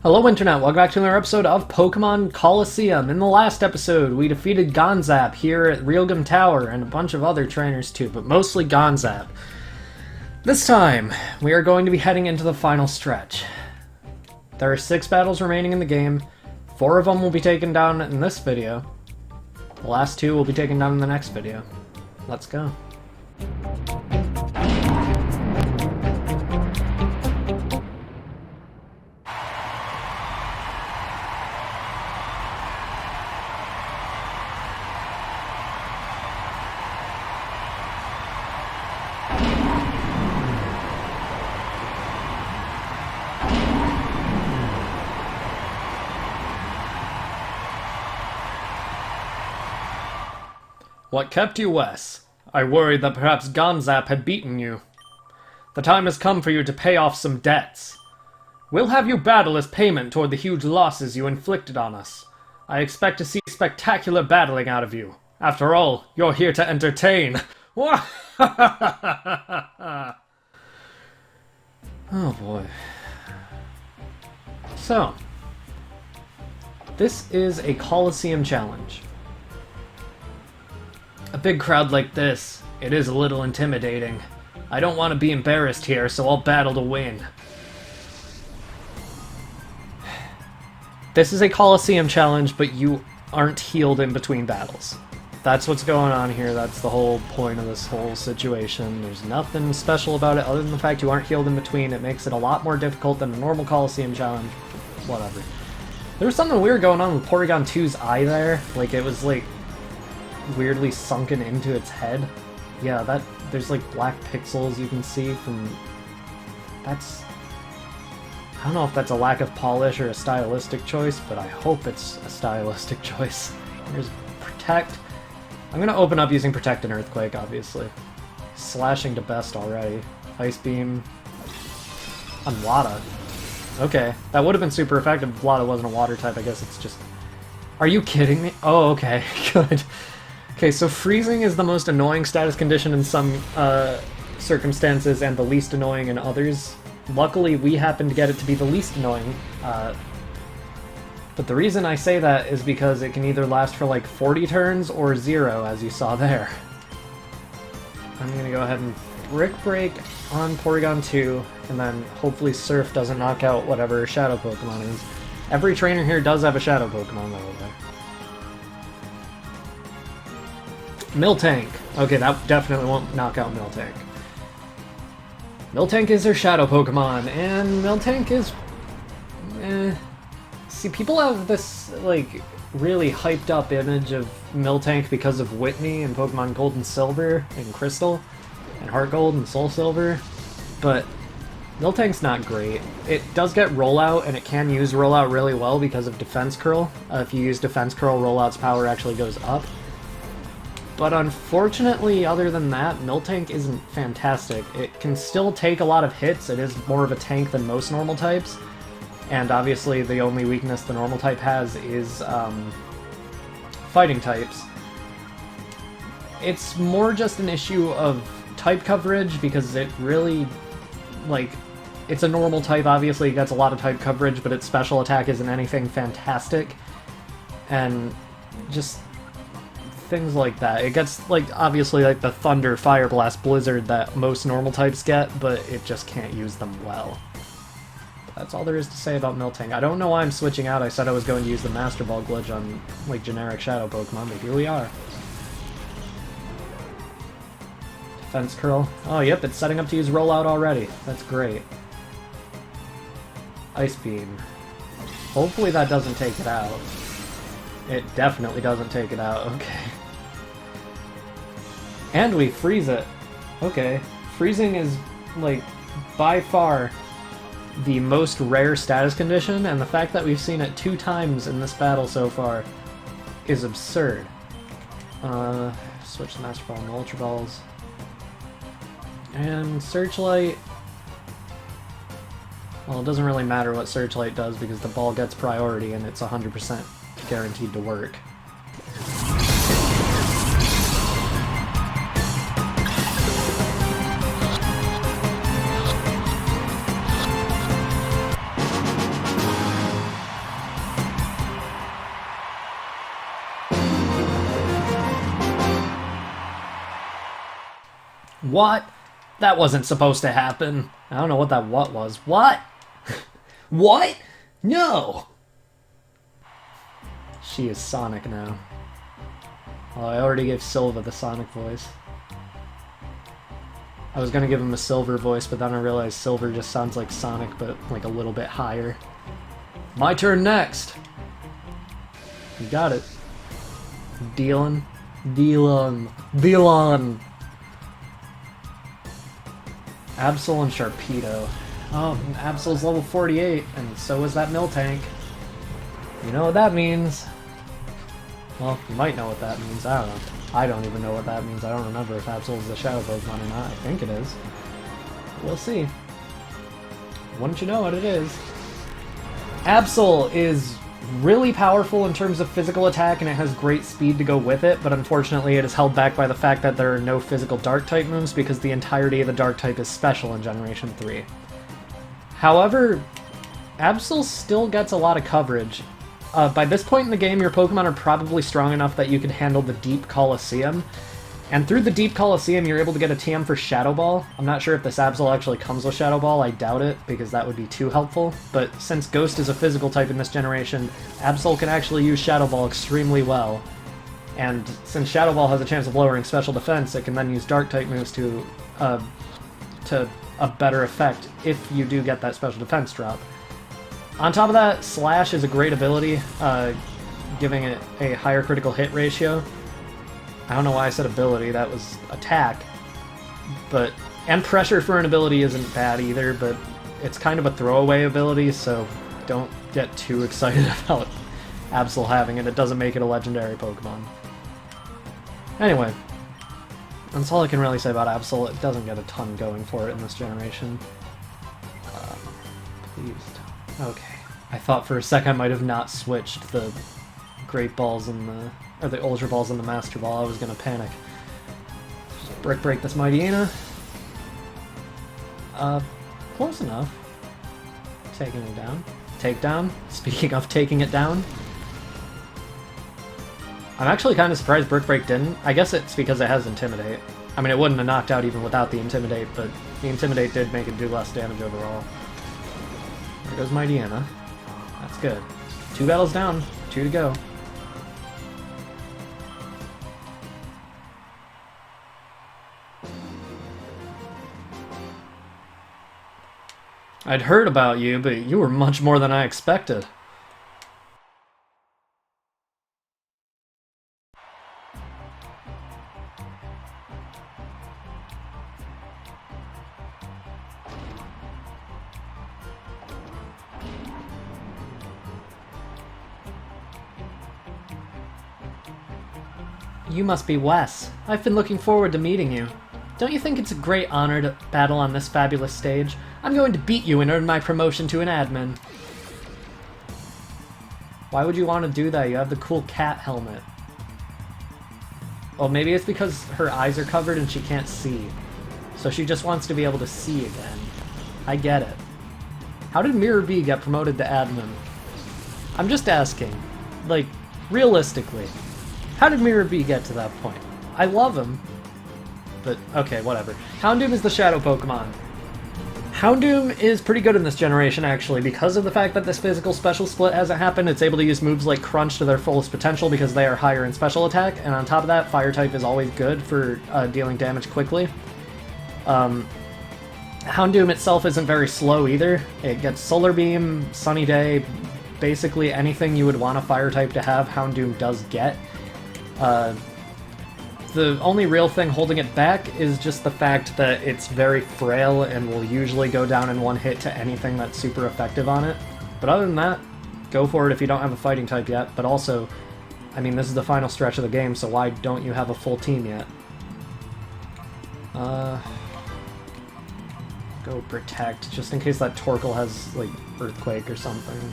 Hello Internet, welcome back to another episode of Pokémon Colosseum. In the last episode, we defeated Gonzap here at Realgam Tower and a bunch of other trainers too, but mostly Gonzap. This time, we are going to be heading into the final stretch. There are 6 battles remaining in the game. 4 of them will be taken down in this video. The last 2 will be taken down in the next video. Let's go. What kept you, Wes? I worried that perhaps Gonzap had beaten you. The time has come for you to pay off some debts. We'll have you battle as payment toward the huge losses you inflicted on us. I expect to see spectacular battling out of you. After all, you're here to entertain. Oh boy. So, this is a Colosseum challenge. A big crowd like this, it is a little intimidating. I don't want to be embarrassed here, so I'll battle to win. This is a Colosseum challenge, but you aren't healed in between battles. That's what's going on here, that's the whole point of this whole situation. There's nothing special about it other than the fact you aren't healed in between. It makes it a lot more difficult than a normal Colosseum challenge. Whatever. There was something weird going on with Porygon 2's eye there. Like, it was like weirdly sunken into its head. Yeah, that there's like black pixels you can see from... That's... I don't know if that's a lack of polish or a stylistic choice, but I hope it's a stylistic choice. Here's Protect. I'm gonna open up using Protect and Earthquake, obviously. Slashing to best already. Ice Beam. On Wada. Okay, that would have been super effective if Wada wasn't a water type. I guess it's just... Are you kidding me? Oh, okay, good. Okay, so freezing is the most annoying status condition in some circumstances and the least annoying in others. Luckily, we happen to get it to be the least annoying. But the reason I say that is because it can either last for like 40 turns or 0, as you saw there. I'm gonna go ahead and Brick Break on Porygon 2, and then hopefully Surf doesn't knock out whatever Shadow Pokemon is. Every trainer here does have a Shadow Pokemon, by the way. Miltank. Okay, that definitely won't knock out Miltank. Miltank is their Shadow Pokemon, and Miltank is... See, people have this, like, really hyped up image of Miltank because of Whitney in Pokemon Gold and Silver and Crystal, and Heart Gold and Soul Silver, but Miltank's not great. It does get Rollout, and it can use Rollout really well because of Defense Curl. If you use Defense Curl, Rollout's power actually goes up. But unfortunately, other than that, Miltank isn't fantastic. It can still take a lot of hits. It is more of a tank than most normal types. And obviously, the only weakness the normal type has is fighting types. It's more just an issue of type coverage because it really, like, it's a normal type, obviously, it gets a lot of type coverage, but its special attack isn't anything fantastic. And just things like that. It gets, like, obviously, like, the Thunder, Fire Blast, Blizzard that most normal types get, but it just can't use them well. That's all there is to say about Miltank. I don't know why I'm switching out. I said I was going to use the Master Ball glitch on, like, generic Shadow Pokemon, but here we are. Defense Curl. Oh, yep, it's setting up to use Rollout already. That's great. Ice Beam. Hopefully that doesn't take it out. It definitely doesn't take it out. Okay. And we freeze it. Okay. Freezing is, like, by far the most rare status condition, and the fact that we've seen it 2 times in this battle so far is absurd. Switch the Master Ball and Ultra Balls. And Searchlight. Well, it doesn't really matter what Searchlight does because the ball gets priority and it's 100% guaranteed to work. What? That wasn't supposed to happen. I don't know what that what was. What? What? No! She is Sonic now. Oh, I already gave Silva the Sonic voice. I was gonna give him a Silver voice, but then I realized Silver just sounds like Sonic, but like a little bit higher. My turn next! You got it. Dealin'. Dealin'. Dealin'. Absol and Sharpedo. Oh, Absol's level 48, and so is that Miltank. You know what that means. Well, you might know what that means, I don't know. I don't even know what that means, I don't remember if Absol is a Shadow Pokemon or not, I think it is. We'll see. Wouldn't you know what it is? Absol is really powerful in terms of physical attack, and it has great speed to go with it, but unfortunately it is held back by the fact that there are no physical Dark-type moves because the entirety of the Dark-type is special in Generation 3. However, Absol still gets a lot of coverage. By this point in the game, your Pokemon are probably strong enough that you can handle the Deep Colosseum, and through the Deep Colosseum you're able to get a TM for Shadow Ball. I'm not sure if this Absol actually comes with Shadow Ball, I doubt it, because that would be too helpful, but since Ghost is a physical type in this generation, Absol can actually use Shadow Ball extremely well, and since Shadow Ball has a chance of lowering special defense, it can then use Dark-type moves to a better effect if you do get that special defense drop. On top of that, Slash is a great ability, giving it a higher critical hit ratio. I don't know why I said ability, that was attack. And pressure for an ability isn't bad either, but it's kind of a throwaway ability, so don't get too excited about Absol having it. It doesn't make it a legendary Pokemon. Anyway, that's all I can really say about Absol. It doesn't get a ton going for it in this generation. Please. Okay. I thought for a second I might have not switched the Great Balls and the Ultra Balls and the Master Ball. I was gonna panic. Just Brick Break this Mightyena. Close enough. Taking it down. Takedown. Speaking of taking it down. I'm actually kind of surprised Brick Break didn't. I guess it's because it has Intimidate. I mean, it wouldn't have knocked out even without the Intimidate, but the Intimidate did make it do less damage overall. There goes Mightyena. That's good. 2 battles down, 2 to go. I'd heard about you, but you were much more than I expected. You must be Wes. I've been looking forward to meeting you. Don't you think it's a great honor to battle on this fabulous stage? I'm going to beat you and earn my promotion to an admin. Why would you want to do that? You have the cool cat helmet. Well, maybe it's because her eyes are covered and she can't see. So she just wants to be able to see again. I get it. How did Mirror B get promoted to admin? I'm just asking. Like, realistically. How did Mirror B get to that point? I love him. But, okay, whatever. Houndoom is the Shadow Pokemon. Houndoom is pretty good in this generation, actually. Because of the fact that this physical special split hasn't happened, it's able to use moves like Crunch to their fullest potential because they are higher in special attack, and on top of that, Fire-type is always good for dealing damage quickly. Houndoom itself isn't very slow either. It gets Solar Beam, Sunny Day, basically anything you would want a Fire-type to have, Houndoom does get. The only real thing holding it back is just the fact that it's very frail and will usually go down in one hit to anything that's super effective on it. But other than that, go for it if you don't have a fighting type yet, but also, I mean, this is the final stretch of the game, so why don't you have a full team yet? Go Protect, just in case that Torkoal has, like, Earthquake or something.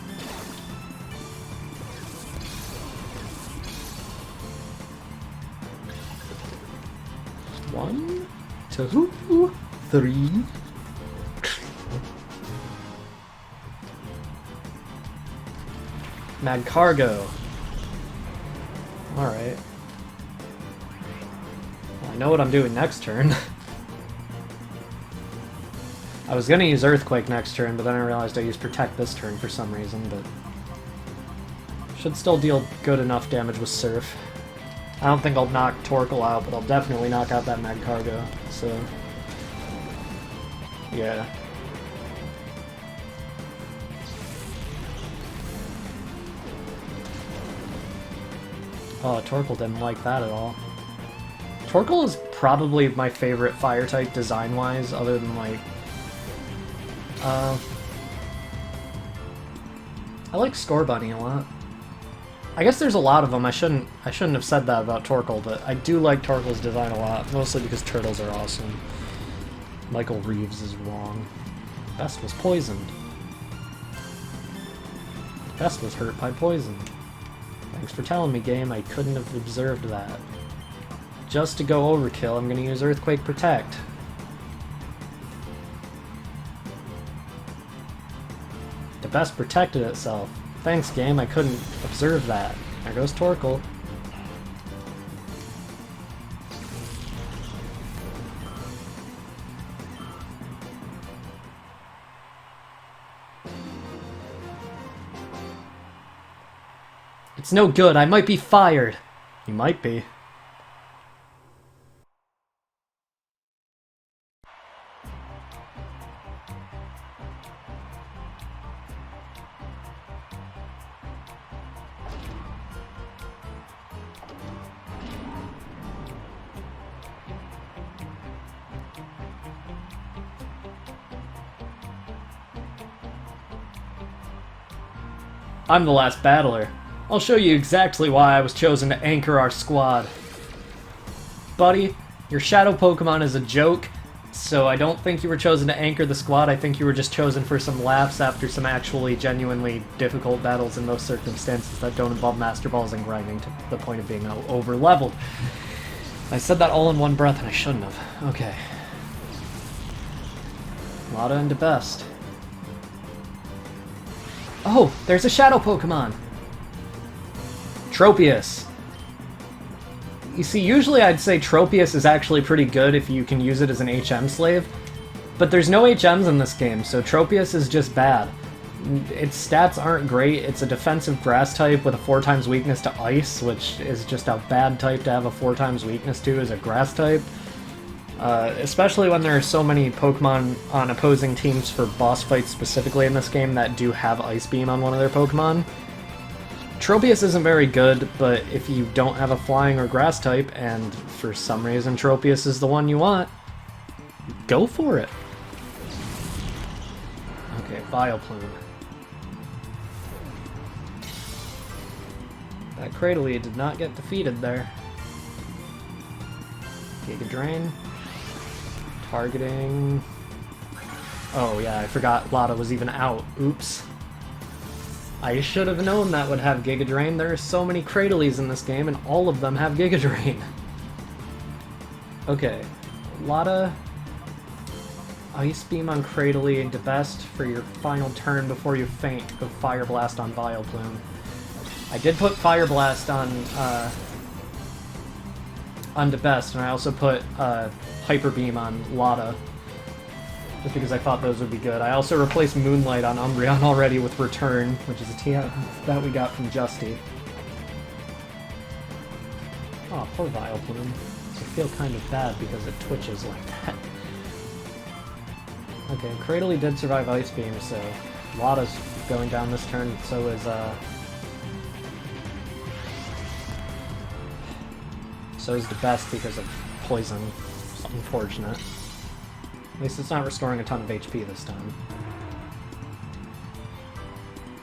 One, two, three. Magcargo. Alright. Well, I know what I'm doing next turn. I was gonna use Earthquake next turn, but then I realized I used Protect this turn for some reason, but... should still deal good enough damage with Surf. I don't think I'll knock Torkoal out, but I'll definitely knock out that Magcargo, so... yeah. Oh, Torkoal didn't like that at all. Torkoal is probably my favorite fire type design-wise, other than like... I like Scorbunny a lot. I guess there's a lot of them. I shouldn't have said that about Torkoal, but I do like Torkoal's design a lot, mostly because turtles are awesome. Michael Reeves is wrong. Best was poisoned. Best was hurt by poison. Thanks for telling me, game. I couldn't have observed that. Just to go overkill, I'm going to use Earthquake Protect. The best protected itself. Thanks, game. I couldn't observe that. There goes Torkoal. It's no good. I might be fired. You might be. I'm the last battler. I'll show you exactly why I was chosen to anchor our squad. Buddy, your shadow Pokemon is a joke, so I don't think you were chosen to anchor the squad. I think you were just chosen for some laughs after some actually genuinely difficult battles in those circumstances that don't involve Master Balls and grinding to the point of being over-leveled. I said that all in one breath and I shouldn't have. Okay. Lada into best. Oh, there's a shadow Pokemon! Tropius. You see, usually I'd say Tropius is actually pretty good if you can use it as an HM slave, but there's no HMs in this game, so Tropius is just bad. Its stats aren't great. It's a defensive grass type with a 4x weakness to ice, which is just a bad type to have a 4x weakness to as a grass type. Especially when there are so many Pokemon on opposing teams for boss fights specifically in this game that do have Ice Beam on one of their Pokemon. Tropius isn't very good, but if you don't have a flying or grass type, and for some reason Tropius is the one you want, go for it. Okay, Vileplume. That Cradily did not get defeated there. Giga Drain. Targeting... oh yeah, I forgot Lada was even out. Oops. I should have known that would have Giga Drain. There are so many Cradilies in this game, and all of them have Giga Drain. Okay. Lada... Ice Beam on Cradily into best for your final turn before you faint. Go Fire Blast on Vileplume. I did put Fire Blast on to best, and I also put Hyper Beam on Lada, just because I thought those would be good. I also replaced Moonlight on Umbreon already with Return, which is a TM that we got from Justy. Oh, poor Vileplume. I feel kind of bad because it twitches like that. Okay, Cradily did survive Ice Beam, so Lada's going down this turn, so is the best because of Poison. It's unfortunate. At least it's not restoring a ton of HP this time.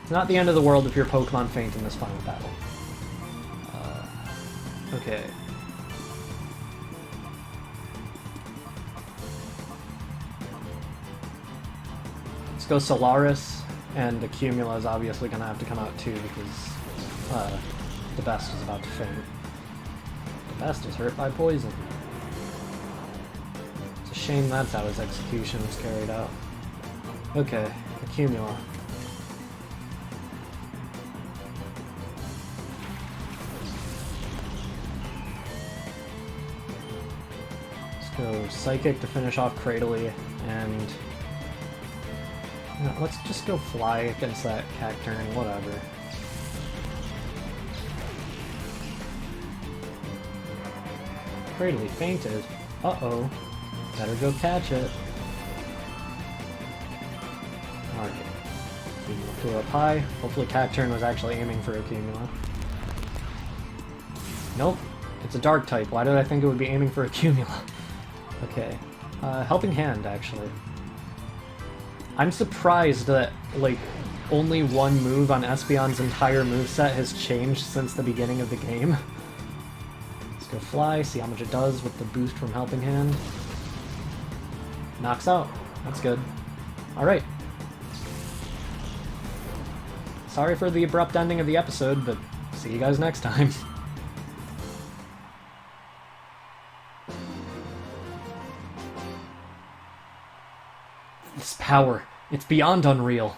It's not the end of the world if your Pokemon faint in this final battle. Okay. Let's go Solaris, and Accumula is obviously going to have to come out too because the best is about to faint. The best is hurt by poison. It's a shame that's how his execution was carried out. Okay, Accumula. Let's go Psychic to finish off Cradily, and No, let's just go fly against that Cacturn, whatever. Cradily fainted. Uh-oh. Better go catch it. Alright. Cumula flew up high. Hopefully Cacturn was actually aiming for a Cumula. Nope. It's a dark type. Why did I think it would be aiming for a Cumula? Okay. Helping Hand, actually. I'm surprised that, like, only one move on Espeon's entire moveset has changed since the beginning of the game. Let's go fly, see how much it does with the boost from Helping Hand. Knocks out. That's good. Alright. Sorry for the abrupt ending of the episode, but see you guys next time. This power, it's beyond unreal.